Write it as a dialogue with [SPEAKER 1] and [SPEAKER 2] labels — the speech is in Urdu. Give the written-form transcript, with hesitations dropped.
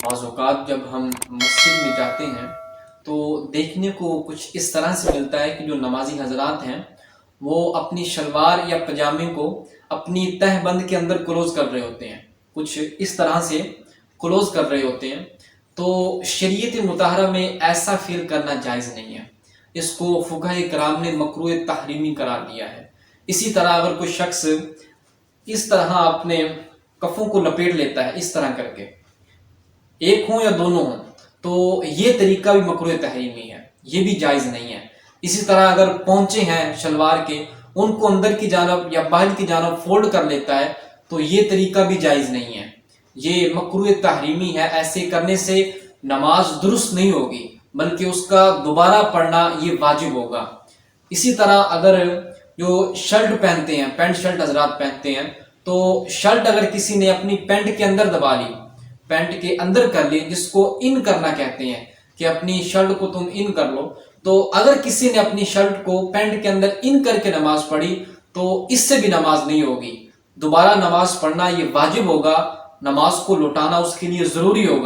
[SPEAKER 1] بعض اوقات جب ہم مسجد میں جاتے ہیں تو دیکھنے کو کچھ اس طرح سے ملتا ہے کہ جو نمازی حضرات ہیں وہ اپنی شلوار یا پجامے کو اپنی تہ بند کے اندر کلوز کر رہے ہوتے ہیں، کچھ اس طرح سے کلوز کر رہے ہوتے ہیں۔ تو شریعت مطہرہ میں ایسا فعل کرنا جائز نہیں ہے، اس کو فقہاء کرام نے مکروہ تحریمی قرار دیا ہے۔ اسی طرح اگر کوئی شخص اس طرح اپنے کفوں کو لپیٹ لیتا ہے اس طرح کر کے، ایک ہوں یا دونوں ہوں، تو یہ طریقہ بھی مکروہ تحریمی ہے، یہ بھی جائز نہیں ہے۔ اسی طرح اگر پونچے ہیں شلوار کے، ان کو اندر کی جانب یا باہر کی جانب فولڈ کر لیتا ہے تو یہ طریقہ بھی جائز نہیں ہے، یہ مکروہ تحریمی ہے۔ ایسے کرنے سے نماز درست نہیں ہوگی بلکہ اس کا دوبارہ پڑھنا یہ واجب ہوگا۔ اسی طرح اگر جو شرٹ پہنتے ہیں، پینٹ شرٹ حضرات پہنتے ہیں، تو شرٹ اگر کسی نے اپنی پینٹ کے اندر دبا لی، پینٹ کے اندر کر لی، جس کو ان کرنا کہتے ہیں کہ اپنی شرٹ کو تم ان کر لو، تو اگر کسی نے اپنی شرٹ کو پینٹ کے اندر ان کر کے نماز پڑھی تو اس سے بھی نماز نہیں ہوگی، دوبارہ نماز پڑھنا یہ واجب ہوگا، نماز کو لوٹانا اس کے لیے ضروری ہوگا۔